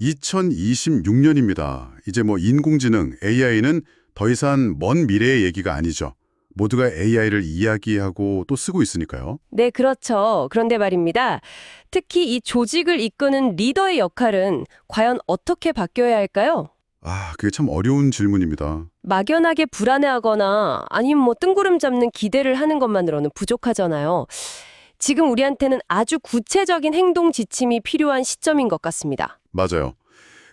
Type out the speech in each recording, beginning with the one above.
2026년입니다. 이제 뭐 인공지능, AI는 더 이상 먼 미래의 얘기가 아니죠. 모두가 AI를 이야기하고 또 쓰고 있으니까요. 네, 그렇죠. 그런데 말입니다. 특히 이 조직을 이끄는 리더의 역할은 과연 어떻게 바뀌어야 할까요? 그게 참 어려운 질문입니다. 막연하게 불안해하거나 아니면 뭐 뜬구름 잡는 기대를 하는 것만으로는 부족하잖아요. 지금 우리한테는 아주 구체적인 행동 지침이 필요한 시점인 것 같습니다. 맞아요.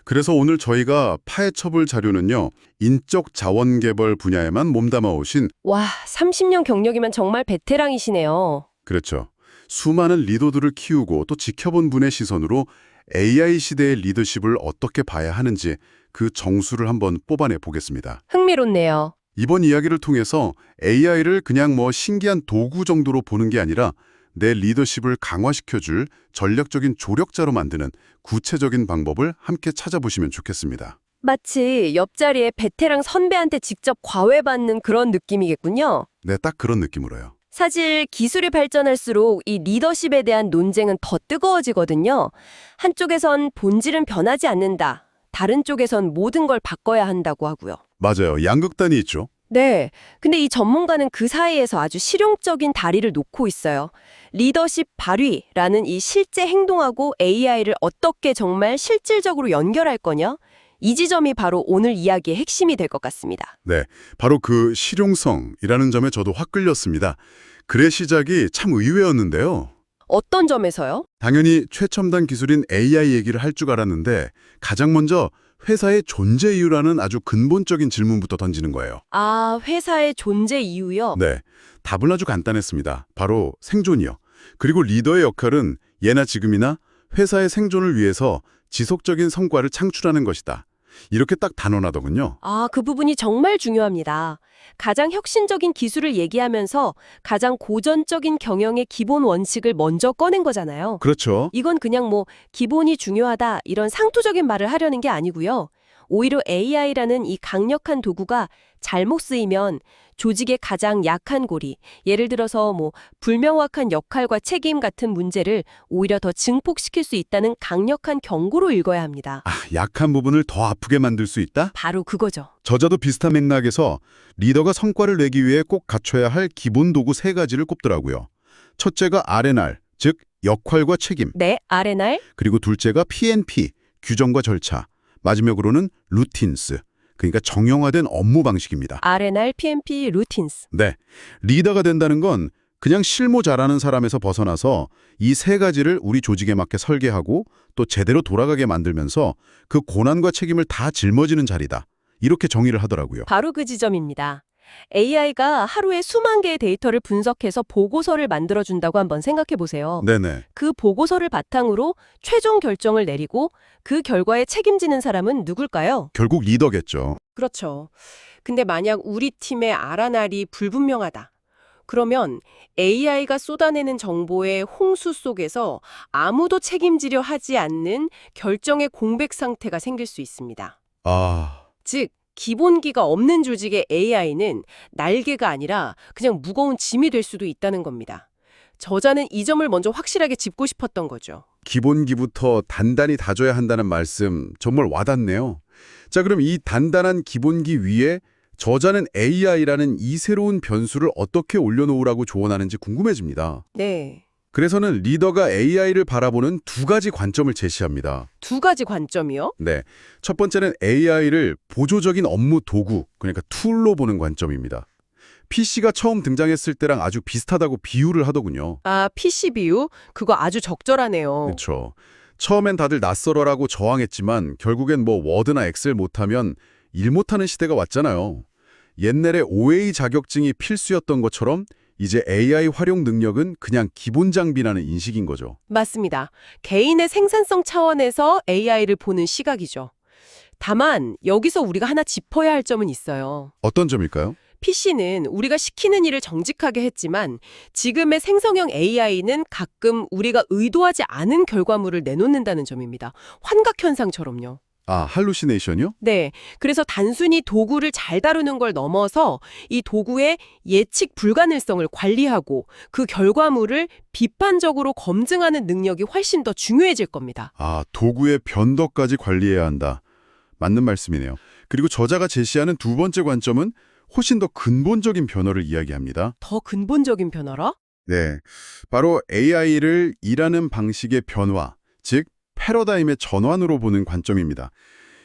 그래서 오늘 저희가 파헤쳐볼 자료는요. 인적 자원 개발 분야에만 몸담아 오신 와, 30년 경력이면 정말 베테랑이시네요. 그렇죠. 수많은 리더들을 키우고 또 지켜본 분의 시선으로 AI 시대의 리더십을 어떻게 봐야 하는지 그 정수를 한번 뽑아내 보겠습니다. 흥미롭네요. 이번 이야기를 통해서 AI를 그냥 뭐 신기한 도구 정도로 보는 게 아니라 내 리더십을 강화시켜줄 전략적인 조력자로 만드는 구체적인 방법을 함께 찾아보시면 좋겠습니다. 마치 옆자리에 베테랑 선배한테 직접 과외받는 그런 느낌이겠군요. 네, 딱 그런 느낌으로요. 사실 기술이 발전할수록 이 리더십에 대한 논쟁은 더 뜨거워지거든요. 한쪽에선 본질은 변하지 않는다. 다른 쪽에선 모든 걸 바꿔야 한다고 하고요. 맞아요. 양극단이 있죠. 네. 근데 이 전문가는 그 사이에서 아주 실용적인 다리를 놓고 있어요. 리더십 발휘라는 이 실제 행동하고 AI를 어떻게 정말 실질적으로 연결할 거냐? 이 지점이 바로 오늘 이야기의 핵심이 될 것 같습니다. 네, 바로 그 실용성이라는 점에 저도 확 끌렸습니다. 글의 시작이 참 의외였는데요. 어떤 점에서요? 당연히 최첨단 기술인 AI 얘기를 할 줄 알았는데 가장 먼저 회사의 존재 이유라는 아주 근본적인 질문부터 던지는 거예요. 아, 회사의 존재 이유요? 네, 답은 아주 간단했습니다. 바로 생존이요. 그리고 리더의 역할은 예나 지금이나 회사의 생존을 위해서 지속적인 성과를 창출하는 것이다. 이렇게 딱 단언하더군요. 아, 그 부분이 정말 중요합니다. 가장 혁신적인 기술을 얘기하면서 가장 고전적인 경영의 기본 원칙을 먼저 꺼낸 거잖아요. 그렇죠. 이건 그냥 뭐 기본이 중요하다 이런 상투적인 말을 하려는 게 아니고요. 오히려 AI라는 이 강력한 도구가 잘못 쓰이면 조직의 가장 약한 고리, 예를 들어서 뭐 불명확한 역할과 책임 같은 문제를 오히려 더 증폭시킬 수 있다는 강력한 경고로 읽어야 합니다. 약한 부분을 더 아프게 만들 수 있다? 바로 그거죠. 저자도 비슷한 맥락에서 리더가 성과를 내기 위해 꼭 갖춰야 할 기본 도구 세 가지를 꼽더라고요. 첫째가 R&R, 즉 역할과 책임. 네, R&R. 그리고 둘째가 P&P, 규정과 절차. 마지막으로는 루틴스, 그러니까 정형화된 업무 방식입니다. R&R, PMP, 루틴스. 네, 리더가 된다는 건 그냥 실무 잘하는 사람에서 벗어나서 이 세 가지를 우리 조직에 맞게 설계하고 또 제대로 돌아가게 만들면서 그 고난과 책임을 다 짊어지는 자리다. 이렇게 정의를 하더라고요. 바로 그 지점입니다. AI가 하루에 수만 개의 데이터를 분석해서 보고서를 만들어준다고 한번 생각해 보세요. 네네. 그 보고서를 바탕으로 최종 결정을 내리고 그 결과에 책임지는 사람은 누굴까요? 결국 리더겠죠. 그렇죠. 근데 만약 우리 팀의 R&R이 불분명하다. 그러면 AI가 쏟아내는 정보의 홍수 속에서 아무도 책임지려 하지 않는 결정의 공백 상태가 생길 수 있습니다. 즉, 기본기가 없는 조직의 AI는 날개가 아니라 그냥 무거운 짐이 될 수도 있다는 겁니다. 저자는 이 점을 먼저 확실하게 짚고 싶었던 거죠. 기본기부터 단단히 다져야 한다는 말씀 정말 와닿네요. 자, 그럼 이 단단한 기본기 위에 저자는 AI라는 이 새로운 변수를 어떻게 올려놓으라고 조언하는지 궁금해집니다. 네. 그래서는 리더가 AI를 바라보는 두 가지 관점을 제시합니다. 두 가지 관점이요? 네, 첫 번째는 AI를 보조적인 업무 도구, 그러니까 툴로 보는 관점입니다. PC가 처음 등장했을 때랑 아주 비슷하다고 비유를 하더군요. 아, PC 비유? 그거 아주 적절하네요. 그렇죠. 처음엔 다들 낯설어라고 저항했지만 결국엔 뭐 워드나 엑셀 못하면 일 못하는 시대가 왔잖아요. 옛날에 OA 자격증이 필수였던 것처럼 이제 AI 활용 능력은 그냥 기본 장비라는 인식인 거죠. 맞습니다. 개인의 생산성 차원에서 AI를 보는 시각이죠. 다만 여기서 우리가 하나 짚어야 할 점은 있어요. 어떤 점일까요? PC는 우리가 시키는 일을 정직하게 했지만 지금의 생성형 AI는 가끔 우리가 의도하지 않은 결과물을 내놓는다는 점입니다. 환각 현상처럼요. 아, 할루시네이션이요? 네. 그래서 단순히 도구를 잘 다루는 걸 넘어서 이 도구의 예측 불가능성을 관리하고 그 결과물을 비판적으로 검증하는 능력이 훨씬 더 중요해질 겁니다. 아, 도구의 변덕까지 관리해야 한다. 맞는 말씀이네요. 그리고 저자가 제시하는 두 번째 관점은 훨씬 더 근본적인 변화를 이야기합니다. 더 근본적인 변화라? 네, 바로 AI를 일하는 방식의 변화, 즉 패러다임의 전환으로 보는 관점입니다.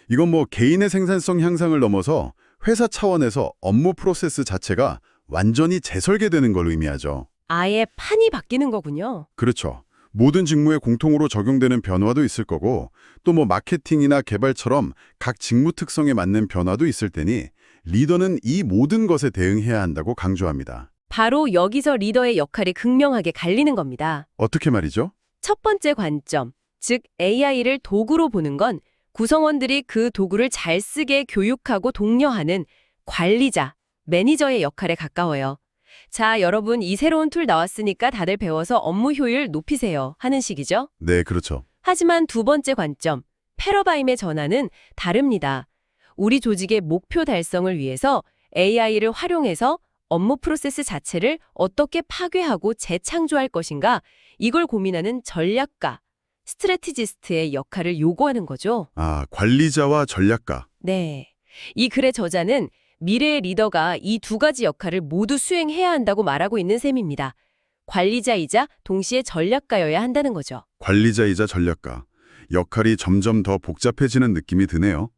이건 뭐 개인의 생산성 향상을 넘어서 회사 차원에서 업무 프로세스 자체가 완전히 재설계되는 걸 의미하죠. 아예 판이 바뀌는 거군요. 그렇죠. 모든 직무에 공통으로 적용되는 변화도 있을 거고 또 뭐 마케팅이나 개발처럼 각 직무 특성에 맞는 변화도 있을 테니 리더는 이 모든 것에 대응해야 한다고 강조합니다. 바로 여기서 리더의 역할이 극명하게 갈리는 겁니다. 어떻게 말이죠? 첫 번째 관점, 즉 AI를 도구로 보는 건 구성원들이 그 도구를 잘 쓰게 교육하고 독려하는 관리자, 매니저의 역할에 가까워요. 자, 여러분 이 새로운 툴 나왔으니까 다들 배워서 업무 효율 높이세요 하는 식이죠. 네, 그렇죠. 하지만 두 번째 관점, 패러다임의 전환은 다릅니다. 우리 조직의 목표 달성을 위해서 AI를 활용해서 업무 프로세스 자체를 어떻게 파괴하고 재창조할 것인가, 이걸 고민하는 전략가, 스트래티지스트의 역할을 요구하는 거죠. 아, 관리자와 전략가. 네. 이 글의 저자는 미래의 리더가 이 두 가지 역할을 모두 수행해야 한다고 말하고 있는 셈입니다. 관리자이자 동시에 전략가여야 한다는 거죠. 관리자이자 전략가. 역할이 점점 더 복잡해지는 느낌이 드네요.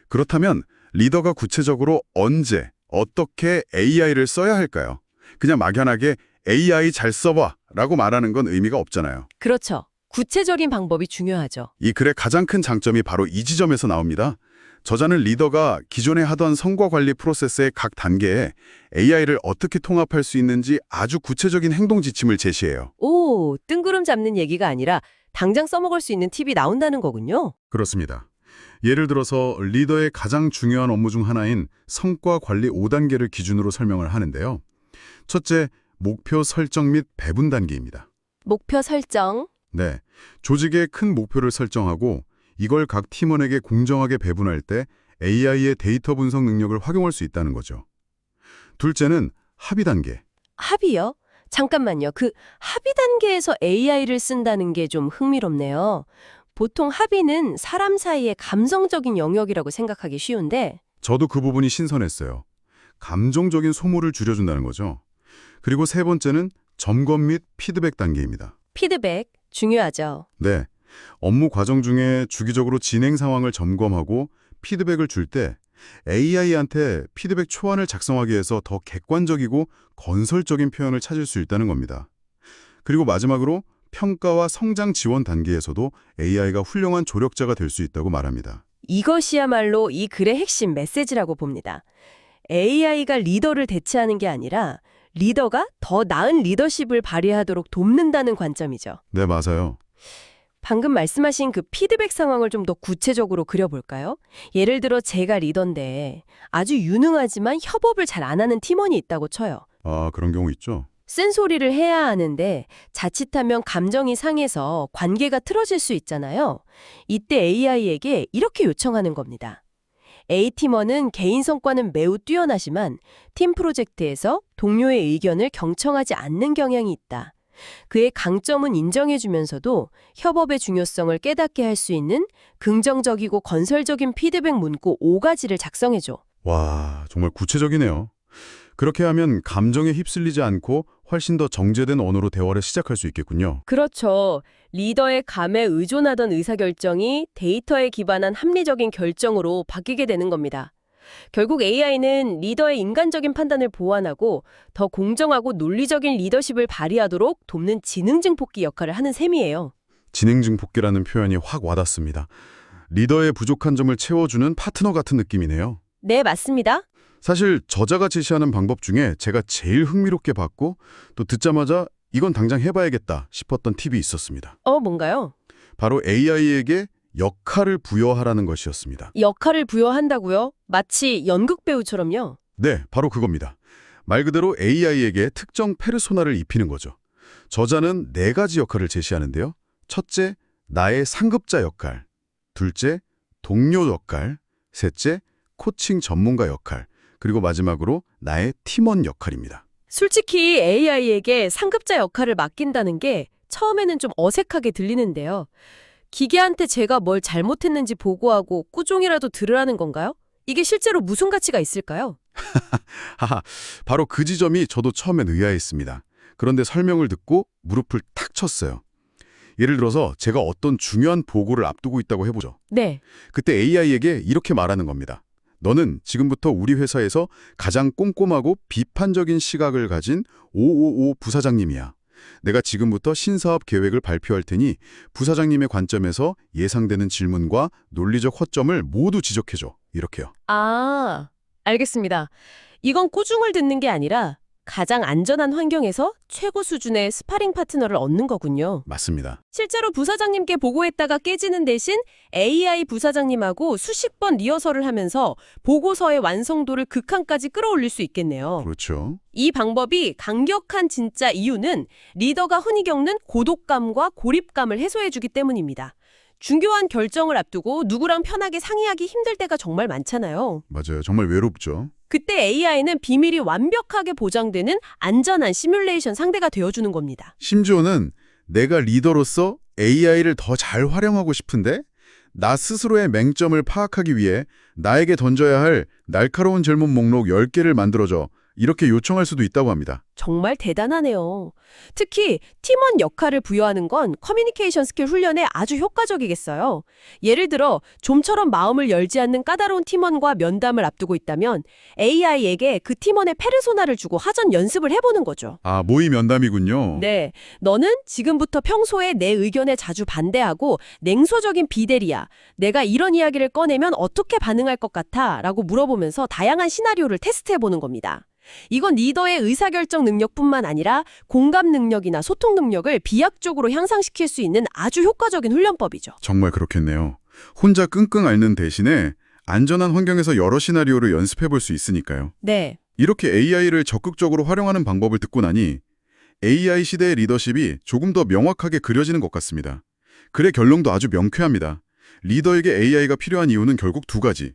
그렇다면 리더가 구체적으로 언제, 어떻게 AI를 써야 할까요? 그냥 막연하게 AI 잘 써봐 라고 말하는 건 의미가 없잖아요. 그렇죠. 구체적인 방법이 중요하죠. 이 글의 가장 큰 장점이 바로 이 지점에서 나옵니다. 저자는 리더가 기존에 하던 성과 관리 프로세스의 각 단계에 AI를 어떻게 통합할 수 있는지 아주 구체적인 행동 지침을 제시해요. 오, 뜬구름 잡는 얘기가 아니라 당장 써먹을 수 있는 팁이 나온다는 거군요. 그렇습니다. 예를 들어서 리더의 가장 중요한 업무 중 하나인 성과 관리 5단계를 기준으로 설명을 하는데요. 첫째, 목표 설정 및 배분 단계입니다. 목표 설정. 네, 조직의 큰 목표를 설정하고 이걸 각 팀원에게 공정하게 배분할 때 AI의 데이터 분석 능력을 활용할 수 있다는 거죠. 둘째는 합의 단계. 합의요? 잠깐만요. 그 합의 단계에서 AI를 쓴다는 게 좀 흥미롭네요. 보통 합의는 사람 사이의 감성적인 영역이라고 생각하기 쉬운데 저도 그 부분이 신선했어요. 감정적인 소모를 줄여준다는 거죠. 그리고 세 번째는 점검 및 피드백 단계입니다. 피드백 중요하죠. 네, 업무 과정 중에 주기적으로 진행 상황을 점검하고 피드백을 줄 때 AI한테 피드백 초안을 작성하기 위해서 더 객관적이고 건설적인 표현을 찾을 수 있다는 겁니다. 그리고 마지막으로 평가와 성장 지원 단계에서도 AI가 훌륭한 조력자가 될 수 있다고 말합니다. 이것이야말로 이 글의 핵심 메시지라고 봅니다. AI가 리더를 대체하는 게 아니라 리더가 더 나은 리더십을 발휘하도록 돕는다는 관점이죠. 네, 맞아요. 방금 말씀하신 그 피드백 상황을 좀 더 구체적으로 그려볼까요? 예를 들어 제가 리더인데 아주 유능하지만 협업을 잘 안 하는 팀원이 있다고 쳐요. 아, 그런 경우 있죠. 쓴소리를 해야 하는데 자칫하면 감정이 상해서 관계가 틀어질 수 있잖아요. 이때 AI에게 이렇게 요청하는 겁니다. A팀원은 개인 성과는 매우 뛰어나지만 팀 프로젝트에서 동료의 의견을 경청하지 않는 경향이 있다. 그의 강점은 인정해주면서도 협업의 중요성을 깨닫게 할 수 있는 긍정적이고 건설적인 피드백 문구 5가지를 작성해줘. 와, 정말 구체적이네요. 그렇게 하면 감정에 휩쓸리지 않고 훨씬 더 정제된 언어로 대화를 시작할 수 있겠군요. 그렇죠. 리더의 감에 의존하던 의사결정이 데이터에 기반한 합리적인 결정으로 바뀌게 되는 겁니다. 결국 AI는 리더의 인간적인 판단을 보완하고 더 공정하고 논리적인 리더십을 발휘하도록 돕는 지능증 뽑기 역할을 하는 셈이에요. 지능증 복귀라는 표현이 확 와닿습니다. 리더의 부족한 점을 채워주는 파트너 같은 느낌이네요. 네, 맞습니다. 사실 저자가 제시하는 방법 중에 제가 제일 흥미롭게 봤고 또 듣자마자 이건 당장 해봐야겠다 싶었던 팁이 있었습니다. 뭔가요? 바로 AI에게 역할을 부여하라는 것이었습니다. 역할을 부여한다고요? 마치 연극 배우처럼요? 네, 바로 그겁니다. 말 그대로 AI에게 특정 페르소나를 입히는 거죠. 저자는 4가지 역할을 제시하는데요. 첫째, 나의 상급자 역할. 둘째, 동료 역할, 셋째, 코칭 전문가 역할, 그리고 마지막으로 나의 팀원 역할입니다. 솔직히 AI에게 상급자 역할을 맡긴다는 게 처음에는 좀 어색하게 들리는데요. 기계한테 제가 뭘 잘못했는지 보고하고 꾸중이라도 들으라는 건가요? 이게 실제로 무슨 가치가 있을까요? 하하, 바로 그 지점이 저도 처음엔 의아했습니다. 그런데 설명을 듣고 무릎을 탁 쳤어요. 예를 들어서 제가 어떤 중요한 보고를 앞두고 있다고 해보죠. 네. 그때 AI에게 이렇게 말하는 겁니다. 너는 지금부터 우리 회사에서 가장 꼼꼼하고 비판적인 시각을 가진 555 부사장님이야. 내가 지금부터 신사업 계획을 발표할 테니 부사장님의 관점에서 예상되는 질문과 논리적 허점을 모두 지적해줘. 이렇게요. 아, 알겠습니다. 이건 꾸중을 듣는 게 아니라 가장 안전한 환경에서 최고 수준의 스파링 파트너를 얻는 거군요. 맞습니다. 실제로 부사장님께 보고했다가 깨지는 대신 AI 부사장님하고 수십 번 리허설을 하면서 보고서의 완성도를 극한까지 끌어올릴 수 있겠네요. 그렇죠. 이 방법이 강력한 진짜 이유는 리더가 흔히 겪는 고독감과 고립감을 해소해주기 때문입니다. 중요한 결정을 앞두고 누구랑 편하게 상의하기 힘들 때가 정말 많잖아요. 맞아요. 정말 외롭죠. 그때 AI는 비밀이 완벽하게 보장되는 안전한 시뮬레이션 상대가 되어주는 겁니다. 심지어는 내가 리더로서 AI를 더 잘 활용하고 싶은데 나 스스로의 맹점을 파악하기 위해 나에게 던져야 할 날카로운 질문 목록 10개를 만들어줘. 이렇게 요청할 수도 있다고 합니다. 정말 대단하네요. 특히 팀원 역할을 부여하는 건 커뮤니케이션 스킬 훈련에 아주 효과적이겠어요. 예를 들어 좀처럼 마음을 열지 않는 까다로운 팀원과 면담을 앞두고 있다면 AI에게 그 팀원의 페르소나를 주고 하전 연습을 해보는 거죠. 아, 모의 면담이군요. 네, 너는 지금부터 평소에 내 의견에 자주 반대하고 냉소적인 비대리야. 내가 이런 이야기를 꺼내면 어떻게 반응할 것 같아? 라고 물어보면서 다양한 시나리오를 테스트해보는 겁니다. 이건 리더의 의사결정 능력뿐만 아니라 공감 능력이나 소통 능력을 비약적으로 향상시킬 수 있는 아주 효과적인 훈련법이죠. 정말 그렇겠네요. 혼자 끙끙 앓는 대신에 안전한 환경에서 여러 시나리오를 연습해 볼 수 있으니까요. 네. 이렇게 AI를 적극적으로 활용하는 방법을 듣고 나니 AI 시대의 리더십이 조금 더 명확하게 그려지는 것 같습니다. 글의 결론도 아주 명쾌합니다. 리더에게 AI가 필요한 이유는 결국 두 가지.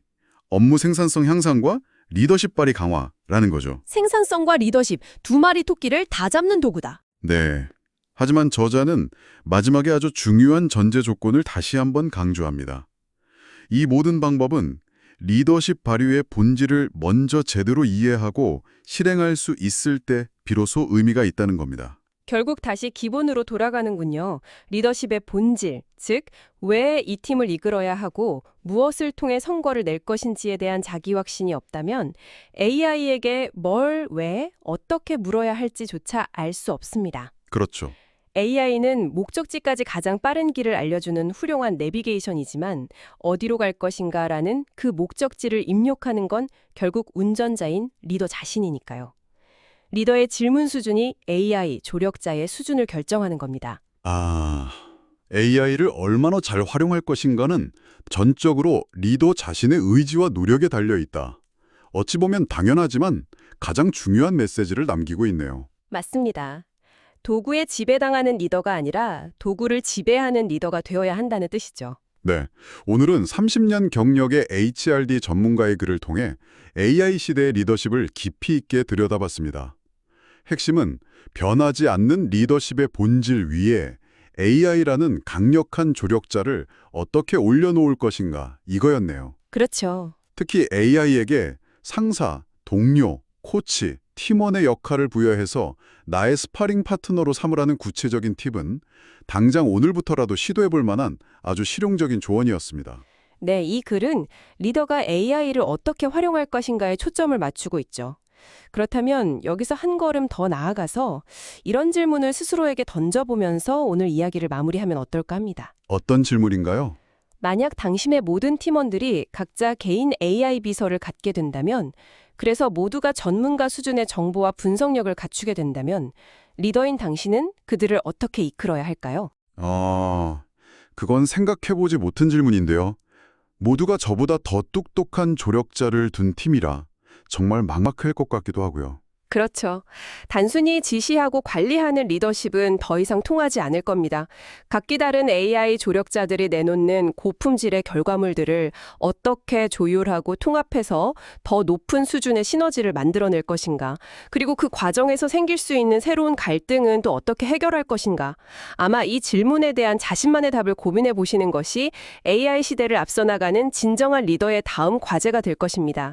업무 생산성 향상과 리더십 발휘 강화라는 거죠. 생산성과 리더십, 두 마리 토끼를 다 잡는 도구다. 네. 하지만 저자는 마지막에 아주 중요한 전제 조건을 다시 한번 강조합니다. 이 모든 방법은 리더십 발휘의 본질을 먼저 제대로 이해하고 실행할 수 있을 때 비로소 의미가 있다는 겁니다. 결국 다시 기본으로 돌아가는군요. 리더십의 본질, 즉 왜 이 팀을 이끌어야 하고 무엇을 통해 성과를 낼 것인지에 대한 자기 확신이 없다면 AI에게 뭘, 왜, 어떻게 물어야 할지조차 알 수 없습니다. 그렇죠. AI는 목적지까지 가장 빠른 길을 알려주는 훌륭한 내비게이션이지만 어디로 갈 것인가라는 그 목적지를 입력하는 건 결국 운전자인 리더 자신이니까요. 리더의 질문 수준이 AI, 조력자의 수준을 결정하는 겁니다. AI를 얼마나 잘 활용할 것인가는 전적으로 리더 자신의 의지와 노력에 달려 있다. 어찌 보면 당연하지만 가장 중요한 메시지를 남기고 있네요. 맞습니다. 도구에 지배당하는 리더가 아니라 도구를 지배하는 리더가 되어야 한다는 뜻이죠. 네, 오늘은 30년 경력의 HRD 전문가의 글을 통해 AI 시대의 리더십을 깊이 있게 들여다봤습니다. 핵심은 변하지 않는 리더십의 본질 위에 AI라는 강력한 조력자를 어떻게 올려놓을 것인가 이거였네요. 그렇죠. 특히 AI에게 상사, 동료, 코치, 팀원의 역할을 부여해서 나의 스파링 파트너로 삼으라는 구체적인 팁은 당장 오늘부터라도 시도해볼 만한 아주 실용적인 조언이었습니다. 네, 이 글은 리더가 AI를 어떻게 활용할 것인가에 초점을 맞추고 있죠. 그렇다면 여기서 한 걸음 더 나아가서 이런 질문을 스스로에게 던져보면서 오늘 이야기를 마무리하면 어떨까 합니다. 어떤 질문인가요? 만약 당신의 모든 팀원들이 각자 개인 AI 비서를 갖게 된다면, 그래서 모두가 전문가 수준의 정보와 분석력을 갖추게 된다면 리더인 당신은 그들을 어떻게 이끌어야 할까요? 그건 생각해보지 못한 질문인데요. 모두가 저보다 더 똑똑한 조력자를 둔 팀이라 정말 막막할 것 같기도 하고요. 그렇죠. 단순히 지시하고 관리하는 리더십은 더 이상 통하지 않을 겁니다. 각기 다른 AI 조력자들이 내놓는 고품질의 결과물들을 어떻게 조율하고 통합해서 더 높은 수준의 시너지를 만들어낼 것인가, 그리고 그 과정에서 생길 수 있는 새로운 갈등은 또 어떻게 해결할 것인가. 아마 이 질문에 대한 자신만의 답을 고민해 보시는 것이 AI 시대를 앞서 나가는 진정한 리더의 다음 과제가 될 것입니다.